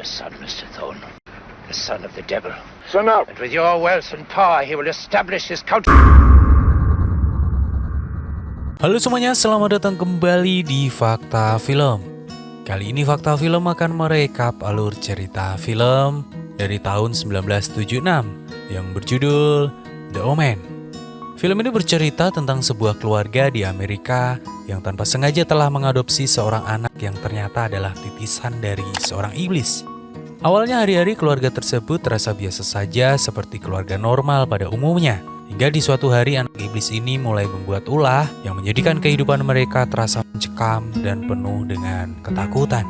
The son, Mr. Thorne. The son of the devil. Son up. And with your wealth and power, he will establish his country. Halo semuanya, selamat datang kembali di Fakta Film. Kali ini Fakta Film akan merekap alur cerita film dari tahun 1976 yang berjudul The Omen. Film ini bercerita tentang sebuah keluarga di Amerika yang tanpa sengaja telah mengadopsi seorang anak yang ternyata adalah titisan dari seorang iblis. Awalnya hari-hari keluarga tersebut terasa biasa saja seperti keluarga normal pada umumnya. Hingga di suatu hari anak iblis ini mulai membuat ulah yang menjadikan kehidupan mereka terasa mencekam dan penuh dengan ketakutan.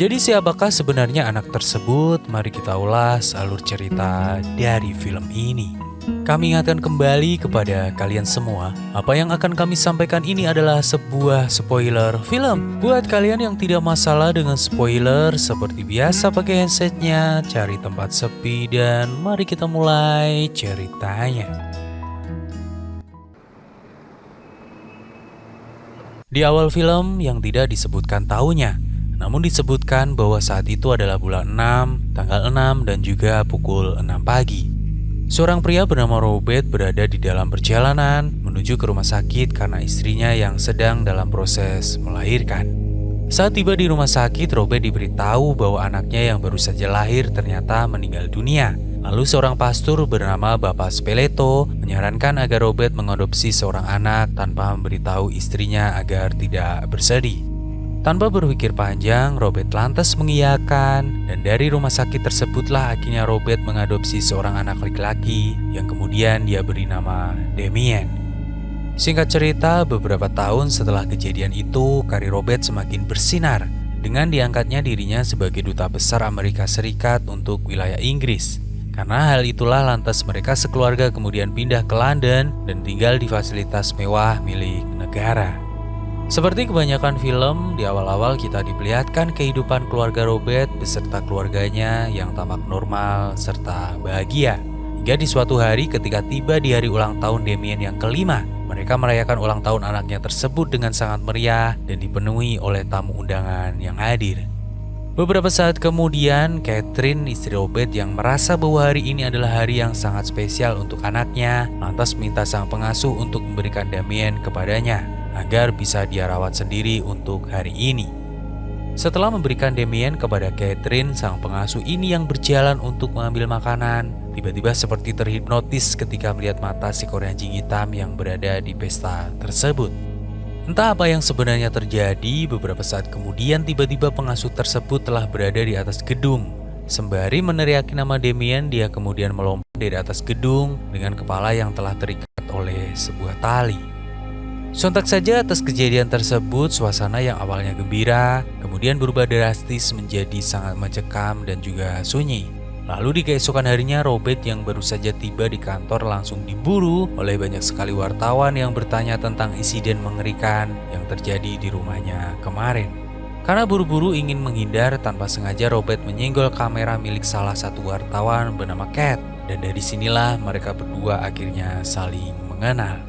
Jadi siapakah sebenarnya anak tersebut? Mari kita ulas alur cerita dari film ini. Kami ingatkan kembali kepada kalian semua, apa yang akan kami sampaikan ini adalah sebuah spoiler film. Buat kalian yang tidak masalah dengan spoiler, seperti biasa pakai headsetnya, cari tempat sepi dan mari kita mulai ceritanya. Di awal film yang tidak disebutkan tahunnya, namun disebutkan bahwa saat itu adalah bulan 6, tanggal 6 dan juga pukul 6 pagi. Seorang pria bernama Robert berada di dalam perjalanan menuju ke rumah sakit karena istrinya yang sedang dalam proses melahirkan. Saat tiba di rumah sakit, Robert diberitahu bahwa anaknya yang baru saja lahir ternyata meninggal dunia. Lalu seorang pastor bernama Bapak Speleto menyarankan agar Robert mengadopsi seorang anak tanpa memberitahu istrinya agar tidak bersedih. Tanpa berpikir panjang, Robert lantas mengiyakan dan dari rumah sakit tersebutlah akhirnya Robert mengadopsi seorang anak laki-laki yang kemudian dia beri nama Damien. Singkat cerita, beberapa tahun setelah kejadian itu, karir Robert semakin bersinar dengan diangkatnya dirinya sebagai duta besar Amerika Serikat untuk wilayah Inggris. Karena hal itulah lantas mereka sekeluarga kemudian pindah ke London dan tinggal di fasilitas mewah milik negara. Seperti kebanyakan film, di awal-awal kita diperlihatkan kehidupan keluarga Robert beserta keluarganya yang tampak normal serta bahagia. Hingga di suatu hari ketika tiba di hari ulang tahun Damien yang kelima, mereka merayakan ulang tahun anaknya tersebut dengan sangat meriah dan dipenuhi oleh tamu undangan yang hadir. Beberapa saat kemudian, Catherine, istri Robert yang merasa bahwa hari ini adalah hari yang sangat spesial untuk anaknya, lantas minta sang pengasuh untuk memberikan Damien kepadanya agar bisa dia rawat sendiri untuk hari ini. Setelah memberikan Damien kepada Catherine, sang pengasuh ini yang berjalan untuk mengambil makanan, tiba-tiba seperti terhipnotis ketika melihat mata si anjing hitam yang berada di pesta tersebut. Entah apa yang sebenarnya terjadi, beberapa saat kemudian tiba-tiba pengasuh tersebut telah berada di atas gedung. Sembari meneriaki nama Damien, dia kemudian melompat dari atas gedung dengan kepala yang telah terikat oleh sebuah tali. Sontak saja atas kejadian tersebut, suasana yang awalnya gembira kemudian berubah drastis menjadi sangat mencekam dan juga sunyi. Lalu di keesokan harinya, Robert yang baru saja tiba di kantor langsung diburu oleh banyak sekali wartawan yang bertanya tentang insiden mengerikan yang terjadi di rumahnya kemarin. Karena buru-buru ingin menghindar, tanpa sengaja Robert menyenggol kamera milik salah satu wartawan bernama Cat, dan dari sinilah mereka berdua akhirnya saling mengenal.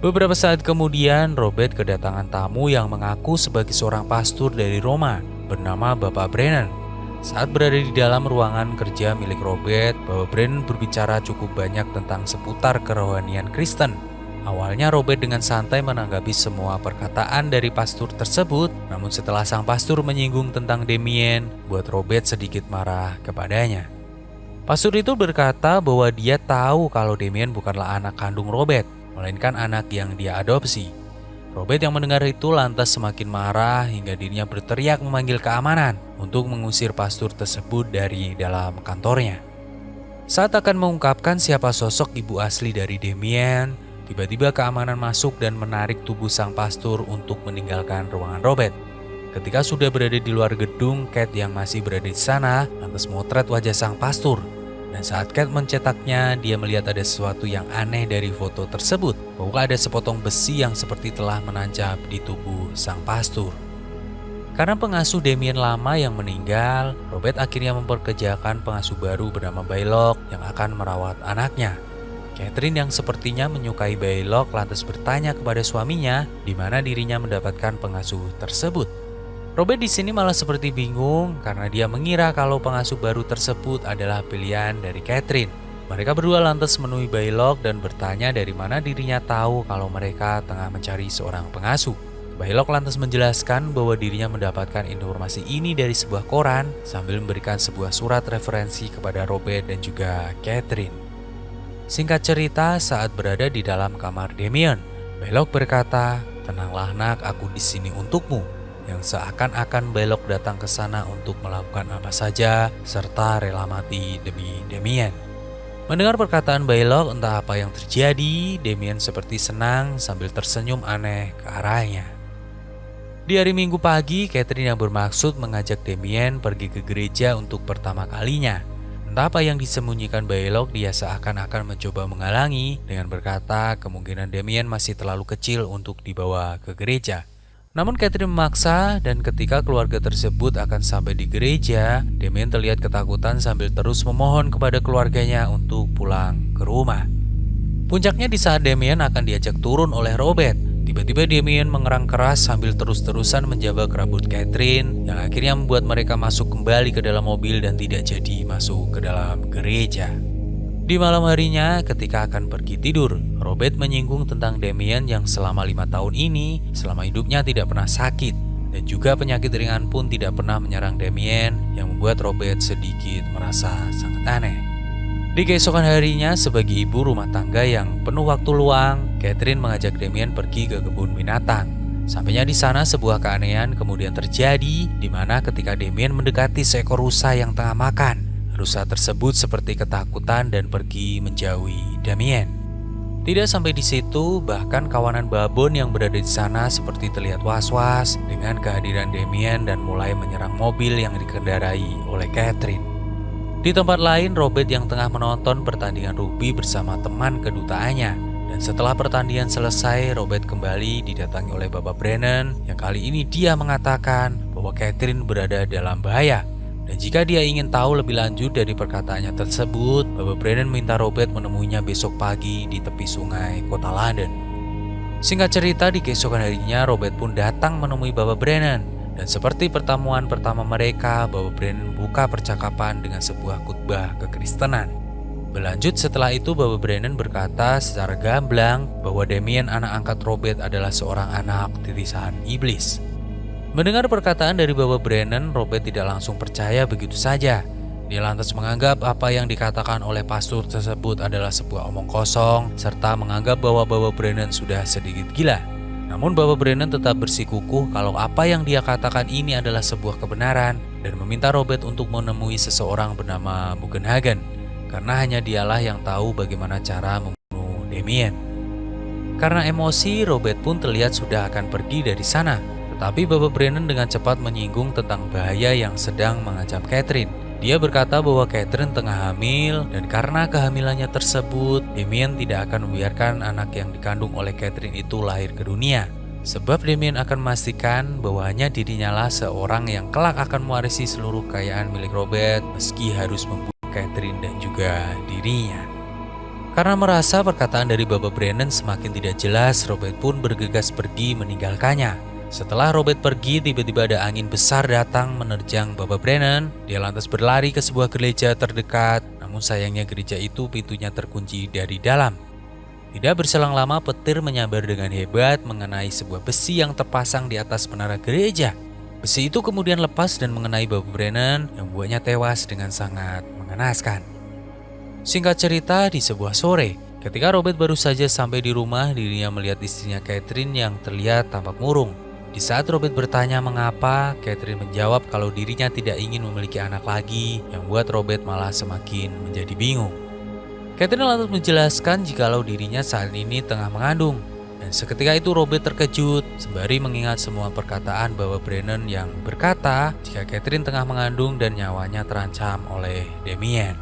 Beberapa saat kemudian, Robert kedatangan tamu yang mengaku sebagai seorang pastor dari Roma bernama Bapak Brennan. Saat berada di dalam ruangan kerja milik Robert, Bapak Brennan berbicara cukup banyak tentang seputar kerohanian Kristen. Awalnya Robert dengan santai menanggapi semua perkataan dari pastor tersebut, namun setelah sang pastor menyinggung tentang Damien, buat Robert sedikit marah kepadanya. Pastor itu berkata bahwa dia tahu kalau Damien bukanlah anak kandung Robert, melainkan anak yang dia adopsi. Robert yang mendengar itu lantas semakin marah hingga dirinya berteriak memanggil keamanan untuk mengusir pastor tersebut dari dalam kantornya. Saat akan mengungkapkan siapa sosok ibu asli dari Damien, tiba-tiba keamanan masuk dan menarik tubuh sang pastor untuk meninggalkan ruangan Robert. Ketika sudah berada di luar gedung, Cat yang masih berada di sana lantas memotret wajah sang pastor. Dan saat Cat mencetaknya, dia melihat ada sesuatu yang aneh dari foto tersebut, bahwa ada sepotong besi yang seperti telah menancap di tubuh sang pastor. Karena pengasuh Damien lama yang meninggal, Robert akhirnya memperkerjakan pengasuh baru bernama Baylock yang akan merawat anaknya. Catherine yang sepertinya menyukai Baylock lantas bertanya kepada suaminya di mana dirinya mendapatkan pengasuh tersebut. Robert di sini malah seperti bingung karena dia mengira kalau pengasuh baru tersebut adalah pilihan dari Catherine. Mereka berdua lantas menemui Baylock dan bertanya dari mana dirinya tahu kalau mereka tengah mencari seorang pengasuh. Baylock lantas menjelaskan bahwa dirinya mendapatkan informasi ini dari sebuah koran sambil memberikan sebuah surat referensi kepada Robert dan juga Catherine. Singkat cerita, saat berada di dalam kamar Damien, Baylock berkata, "Tenanglah nak, aku di sini untukmu." Yang seakan-akan Baylock datang ke sana untuk melakukan apa saja serta rela mati demi Damien. Mendengar perkataan Baylock, entah apa yang terjadi, Damien seperti senang sambil tersenyum aneh ke arahnya. Di hari Minggu pagi, Catherine yang bermaksud mengajak Damien pergi ke gereja untuk pertama kalinya. Entah apa yang disembunyikan Baylock, dia seakan-akan mencoba menghalangi dengan berkata kemungkinan Damien masih terlalu kecil untuk dibawa ke gereja. Namun Catherine memaksa dan ketika keluarga tersebut akan sampai di gereja, Damien terlihat ketakutan sambil terus memohon kepada keluarganya untuk pulang ke rumah. Puncaknya di saat Damien akan diajak turun oleh Robert, tiba-tiba Damien mengerang keras sambil terus-terusan menjabak rambut Catherine yang akhirnya membuat mereka masuk kembali ke dalam mobil dan tidak jadi masuk ke dalam gereja. Di malam harinya ketika akan pergi tidur, Robert menyinggung tentang Damien yang selama 5 tahun ini selama hidupnya tidak pernah sakit dan juga penyakit ringan pun tidak pernah menyerang Damien yang membuat Robert sedikit merasa sangat aneh. Di keesokan harinya sebagai ibu rumah tangga yang penuh waktu luang, Catherine mengajak Damien pergi ke kebun binatang. Sampainya di sana sebuah keanehan kemudian terjadi di mana ketika Damien mendekati seekor rusa yang tengah makan, rusa tersebut seperti ketakutan dan pergi menjauhi Damien. Tidak sampai di situ, bahkan kawanan babon yang berada di sana seperti terlihat was-was dengan kehadiran Damien dan mulai menyerang mobil yang dikendarai oleh Catherine. Di tempat lain, Robert yang tengah menonton pertandingan rugby bersama teman kedutaannya. Dan setelah pertandingan selesai, Robert kembali didatangi oleh Bapak Brennan yang kali ini dia mengatakan bahwa Catherine berada dalam bahaya. Dan jika dia ingin tahu lebih lanjut dari perkataannya tersebut, Bapak Brennan minta Robert menemuinya besok pagi di tepi sungai kota London. Singkat cerita, di keesokan harinya Robert pun datang menemui Bapak Brennan. Dan seperti pertemuan pertama mereka, Bapak Brennan buka percakapan dengan sebuah khotbah kekristenan. Berlanjut setelah itu, Bapak Brennan berkata secara gamblang bahwa Damien anak angkat Robert adalah seorang anak titisan iblis. Mendengar perkataan dari Bapak Brennan, Robert tidak langsung percaya begitu saja. Dia lantas menganggap apa yang dikatakan oleh pastor tersebut adalah sebuah omong kosong, serta menganggap bahwa Bapak Brennan sudah sedikit gila. Namun Bapak Brennan tetap bersikukuh kalau apa yang dia katakan ini adalah sebuah kebenaran dan meminta Robert untuk menemui seseorang bernama Bugenhagen, karena hanya dialah yang tahu bagaimana cara membunuh Damien. Karena emosi, Robert pun terlihat sudah akan pergi dari sana. Tapi Bapak Brennan dengan cepat menyinggung tentang bahaya yang sedang mengancam Catherine. Dia berkata bahwa Catherine tengah hamil dan karena kehamilannya tersebut, Damien tidak akan membiarkan anak yang dikandung oleh Catherine itu lahir ke dunia. Sebab Damien akan memastikan bahwa hanya dirinya lah seorang yang kelak akan mewarisi seluruh kekayaan milik Robert meski harus membunuh Catherine dan juga dirinya. Karena merasa perkataan dari Bapak Brennan semakin tidak jelas, Robert pun bergegas pergi meninggalkannya. Setelah Robert pergi, tiba-tiba ada angin besar datang menerjang Bapak Brennan. Dia lantas berlari ke sebuah gereja terdekat, namun sayangnya gereja itu pintunya terkunci dari dalam. Tidak berselang lama, petir menyambar dengan hebat mengenai sebuah besi yang terpasang di atas menara gereja. Besi itu kemudian lepas dan mengenai Bapak Brennan yang membuatnya tewas dengan sangat mengenaskan. Singkat cerita, di sebuah sore, ketika Robert baru saja sampai di rumah, dirinya melihat istrinya Catherine yang terlihat tampak murung. Di saat Robert bertanya mengapa, Catherine menjawab kalau dirinya tidak ingin memiliki anak lagi, yang membuat Robert malah semakin menjadi bingung. Catherine lantas menjelaskan jikalau dirinya saat ini tengah mengandung. Dan seketika itu Robert terkejut sembari mengingat semua perkataan Bapak Brennan yang berkata jika Catherine tengah mengandung dan nyawanya terancam oleh Damien.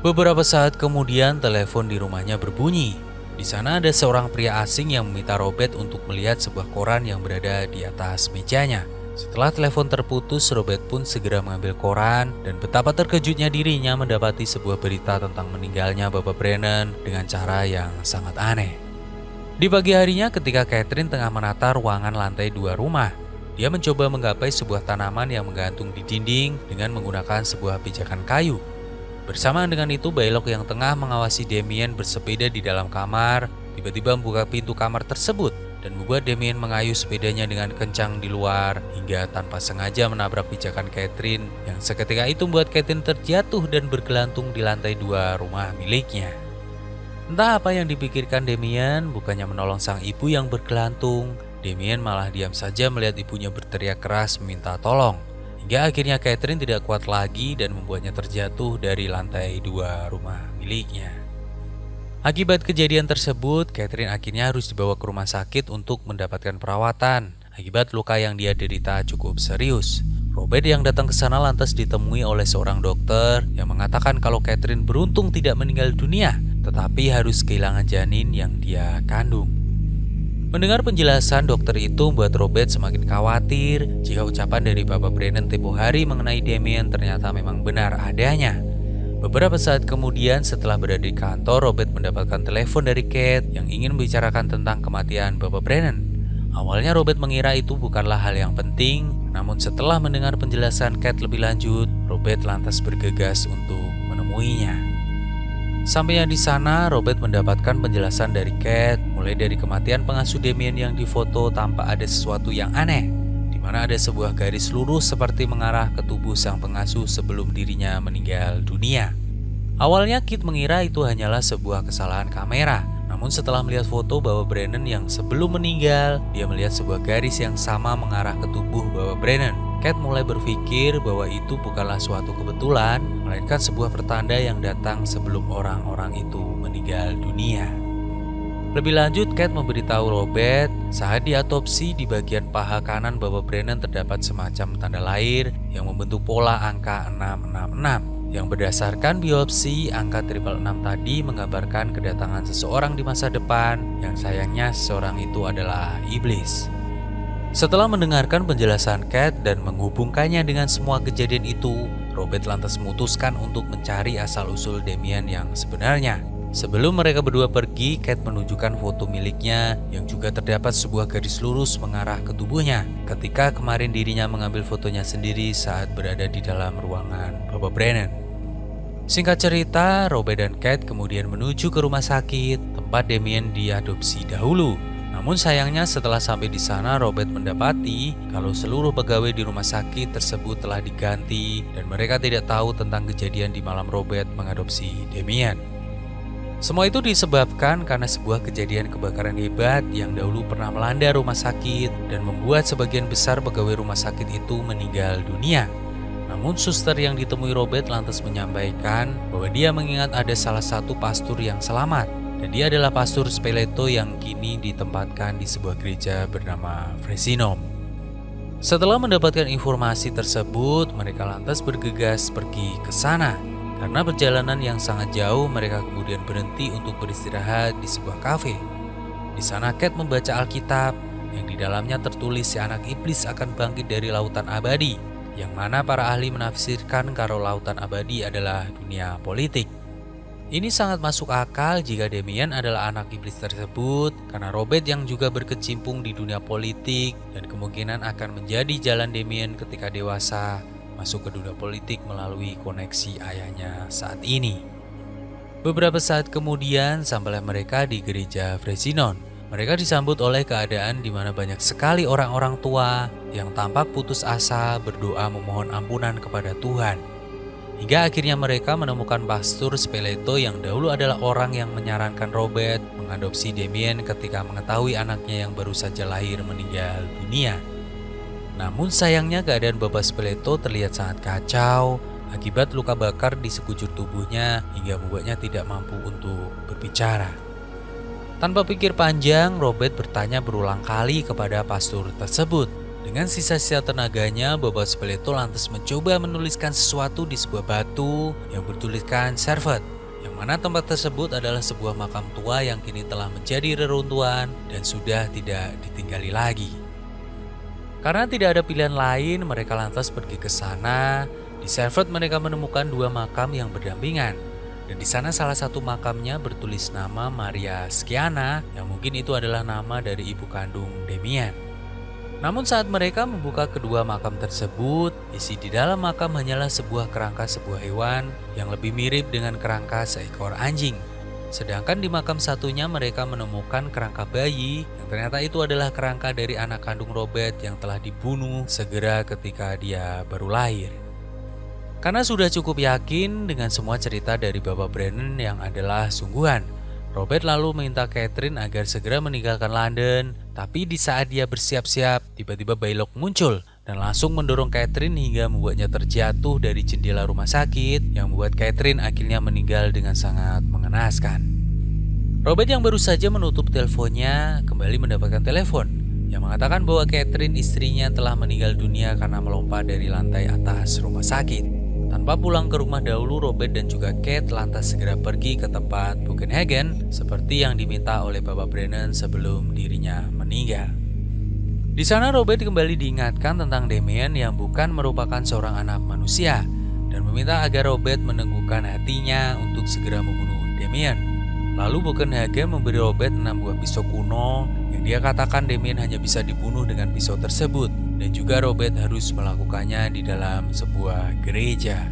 Beberapa saat kemudian telepon di rumahnya berbunyi. Di sana ada seorang pria asing yang meminta Robert untuk melihat sebuah koran yang berada di atas mejanya. Setelah telepon terputus, Robert pun segera mengambil koran dan betapa terkejutnya dirinya mendapati sebuah berita tentang meninggalnya Bapak Brennan dengan cara yang sangat aneh. Di pagi harinya ketika Catherine tengah menata ruangan lantai 2 rumah, Dia mencoba menggapai sebuah tanaman yang menggantung di dinding dengan menggunakan sebuah pijakan kayu. Bersamaan dengan itu, Bailok yang tengah mengawasi Damien bersepeda di dalam kamar, tiba-tiba membuka pintu kamar tersebut dan membuat Damien mengayuh sepedanya dengan kencang di luar hingga tanpa sengaja menabrak pijakan Catherine yang seketika itu membuat Catherine terjatuh dan bergelantung di lantai 2 rumah miliknya. Entah apa yang dipikirkan Damien, bukannya menolong sang ibu yang bergelantung, Damien malah diam saja melihat ibunya berteriak keras meminta tolong. Hingga akhirnya Catherine tidak kuat lagi dan membuatnya terjatuh dari lantai 2 rumah miliknya. Akibat kejadian tersebut, Catherine akhirnya harus dibawa ke rumah sakit untuk mendapatkan perawatan. Akibat luka yang dia derita cukup serius. Robert yang datang ke sana lantas ditemui oleh seorang dokter yang mengatakan kalau Catherine beruntung tidak meninggal dunia, tetapi harus kehilangan janin yang dia kandung. Mendengar penjelasan dokter itu membuat Robert semakin khawatir jika ucapan dari Bapak Brennan tempo hari mengenai Damien ternyata memang benar adanya. Beberapa saat kemudian setelah berada di kantor, Robert mendapatkan telepon dari Kate yang ingin membicarakan tentang kematian Bapak Brennan. Awalnya Robert mengira itu bukanlah hal yang penting, namun setelah mendengar penjelasan Kate lebih lanjut, Robert lantas bergegas untuk menemuinya. Sampainya di sana, Robert mendapatkan penjelasan dari Kate, mulai dari kematian pengasuh Damien yang difoto tanpa ada sesuatu yang aneh, di mana ada sebuah garis lurus seperti mengarah ke tubuh sang pengasuh sebelum dirinya meninggal dunia. Awalnya Kate mengira itu hanyalah sebuah kesalahan kamera, namun setelah melihat foto Bapak Brennan yang sebelum meninggal, dia melihat sebuah garis yang sama mengarah ke tubuh Bapak Brennan. Kate mulai berpikir bahwa itu bukanlah suatu kebetulan, melainkan sebuah pertanda yang datang sebelum orang-orang itu meninggal dunia. Lebih lanjut, Kate memberitahu Robert saat diotopsi di bagian paha kanan Bapak Brennan terdapat semacam tanda lahir yang membentuk pola angka 666. Yang berdasarkan biopsi, angka 666 tadi menggambarkan kedatangan seseorang di masa depan yang sayangnya seseorang itu adalah iblis. Setelah mendengarkan penjelasan Kate dan menghubungkannya dengan semua kejadian itu, Robert lantas memutuskan untuk mencari asal-usul Damien yang sebenarnya. Sebelum mereka berdua pergi, Kate menunjukkan foto miliknya yang juga terdapat sebuah garis lurus mengarah ke tubuhnya ketika kemarin dirinya mengambil fotonya sendiri saat berada di dalam ruangan Bapak Brennan. Singkat cerita, Robert dan Kate kemudian menuju ke rumah sakit tempat Damien diadopsi dahulu. Namun sayangnya setelah sampai di sana, Robert mendapati kalau seluruh pegawai di rumah sakit tersebut telah diganti dan mereka tidak tahu tentang kejadian di malam Robert mengadopsi Damien. Semua itu disebabkan karena sebuah kejadian kebakaran hebat yang dahulu pernah melanda rumah sakit dan membuat sebagian besar pegawai rumah sakit itu meninggal dunia. Namun suster yang ditemui Robert lantas menyampaikan bahwa dia mengingat ada salah satu pastor yang selamat. Dan dia adalah pastor Speleto yang kini ditempatkan di sebuah gereja bernama Fresinum. Setelah mendapatkan informasi tersebut, mereka lantas bergegas pergi ke sana. Karena perjalanan yang sangat jauh, mereka kemudian berhenti untuk beristirahat di sebuah kafe. Di sana Kate membaca Alkitab yang di dalamnya tertulis si anak iblis akan bangkit dari lautan abadi, yang mana para ahli menafsirkan kalau lautan abadi adalah dunia politik. Ini sangat masuk akal jika Damien adalah anak iblis tersebut karena Robert yang juga berkecimpung di dunia politik dan kemungkinan akan menjadi jalan Damien ketika dewasa masuk ke dunia politik melalui koneksi ayahnya saat ini. Beberapa saat kemudian sampailah mereka di gereja Fresinon. Mereka disambut oleh keadaan di mana banyak sekali orang-orang tua yang tampak putus asa berdoa memohon ampunan kepada Tuhan. Hingga akhirnya mereka menemukan pastor Speleto yang dahulu adalah orang yang menyarankan Robert mengadopsi Damien ketika mengetahui anaknya yang baru saja lahir meninggal dunia. Namun sayangnya keadaan Bapak Speleto terlihat sangat kacau akibat luka bakar di sekujur tubuhnya hingga membuatnya tidak mampu untuk berbicara. Tanpa pikir panjang, Robert bertanya berulang kali kepada pastor tersebut. Dengan sisa-sisa tenaganya, Bapak Speleto lantas mencoba menuliskan sesuatu di sebuah batu yang bertuliskan Servet, yang mana tempat tersebut adalah sebuah makam tua yang kini telah menjadi reruntuhan dan sudah tidak ditinggali lagi. Karena tidak ada pilihan lain, mereka lantas pergi ke sana. Di Servet mereka menemukan dua makam yang berdampingan, dan di sana salah satu makamnya bertulis nama Maria Sciana, yang mungkin itu adalah nama dari ibu kandung Damien. Namun saat mereka membuka kedua makam tersebut, isi di dalam makam hanyalah sebuah kerangka sebuah hewan yang lebih mirip dengan kerangka seekor anjing. Sedangkan di makam satunya mereka menemukan kerangka bayi yang ternyata itu adalah kerangka dari anak kandung Robert yang telah dibunuh segera ketika dia baru lahir. Karena sudah cukup yakin dengan semua cerita dari Bapak Brennan yang adalah sungguhan, Robert lalu meminta Catherine agar segera meninggalkan London. Tapi di saat dia bersiap-siap, tiba-tiba Baylock muncul dan langsung mendorong Catherine hingga membuatnya terjatuh dari jendela rumah sakit yang membuat Catherine akhirnya meninggal dengan sangat mengenaskan. Robert yang baru saja menutup teleponnya kembali mendapatkan telepon yang mengatakan bahwa Catherine istrinya telah meninggal dunia karena melompat dari lantai atas rumah sakit. Tanpa pulang ke rumah dahulu, Robert dan juga Kate lantas segera pergi ke tempat Buchenhagen seperti yang diminta oleh Bapak Brennan sebelum dirinya meninggal. Di sana Robert kembali diingatkan tentang Damien yang bukan merupakan seorang anak manusia dan meminta agar Robert meneguhkan hatinya untuk segera membunuh Damien. Lalu Buchenhagen memberi Robert 6 buah pisau kuno yang dia katakan Damien hanya bisa dibunuh dengan pisau tersebut. Dan juga Robert harus melakukannya di dalam sebuah gereja.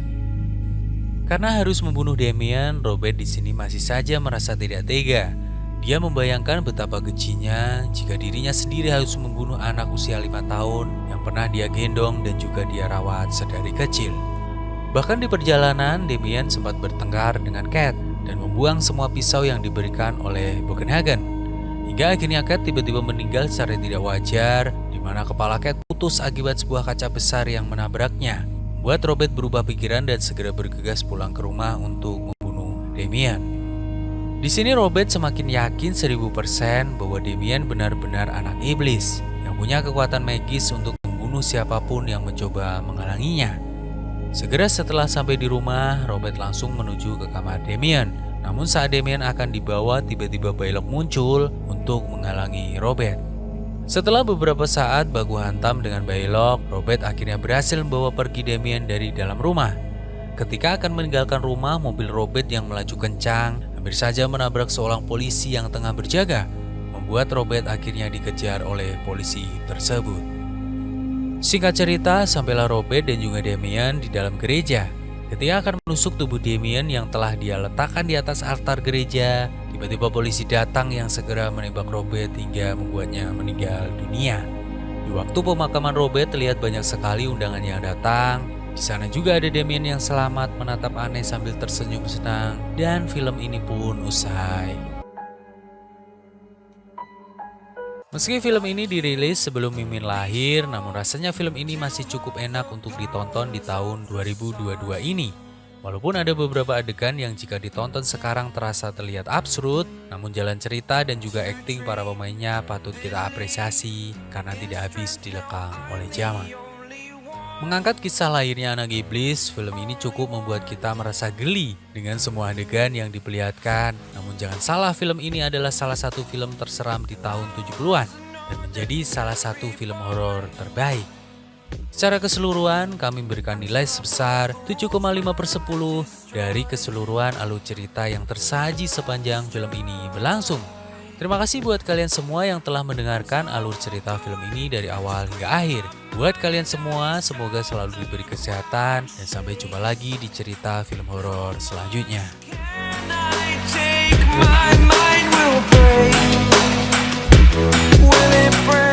Karena harus membunuh Damien, Robert di sini masih saja merasa tidak tega. Dia membayangkan betapa kejinya jika dirinya sendiri harus membunuh anak usia 5 tahun yang pernah dia gendong dan juga dia rawat sedari kecil. Bahkan di perjalanan, Damien sempat bertengkar dengan Kate dan membuang semua pisau yang diberikan oleh Buchenhagen. Hingga akhirnya Kate tiba-tiba meninggal secara tidak wajar, di mana kepala Kate putus akibat sebuah kaca besar yang menabraknya. Buat Robert berubah pikiran dan segera bergegas pulang ke rumah untuk membunuh Damien. Di sini Robert semakin yakin 1000% bahwa Damien benar-benar anak iblis yang punya kekuatan magis untuk membunuh siapapun yang mencoba menghalanginya. Segera setelah sampai di rumah, Robert langsung menuju ke kamar Damien. Namun saat Damien akan dibawa, tiba-tiba Baylock muncul untuk menghalangi Robert. Setelah beberapa saat baku hantam dengan Baylock, Robert akhirnya berhasil membawa pergi Damien dari dalam rumah. Ketika akan meninggalkan rumah, mobil Robert yang melaju kencang hampir saja menabrak seorang polisi yang tengah berjaga, membuat Robert akhirnya dikejar oleh polisi tersebut. Singkat cerita, sampailah Robert dan juga Damien di dalam gereja. Ketika akan menusuk tubuh Damien yang telah dia letakkan di atas altar gereja, tiba-tiba polisi datang yang segera menembak Robert hingga membuatnya meninggal dunia. Di waktu pemakaman Robert terlihat banyak sekali undangan yang datang. Di sana juga ada Damien yang selamat menatap aneh sambil tersenyum senang, dan film ini pun usai. Meski film ini dirilis sebelum Mimin lahir, namun rasanya film ini masih cukup enak untuk ditonton di tahun 2022 ini. Walaupun ada beberapa adegan yang jika ditonton sekarang terasa terlihat absurd, namun jalan cerita dan juga akting para pemainnya patut kita apresiasi karena tidak habis dilekang oleh zaman. Mengangkat kisah lahirnya anak iblis, film ini cukup membuat kita merasa geli dengan semua adegan yang diperlihatkan. Namun jangan salah, film ini adalah salah satu film terseram di tahun 70-an dan menjadi salah satu film horor terbaik. Secara keseluruhan, kami memberikan nilai sebesar 7,5/10 dari keseluruhan alur cerita yang tersaji sepanjang film ini berlangsung. Terima kasih buat kalian semua yang telah mendengarkan alur cerita film ini dari awal hingga akhir. Buat kalian semua, semoga selalu diberi kesehatan dan sampai jumpa lagi di cerita film horor selanjutnya. My mind will break. Will it break?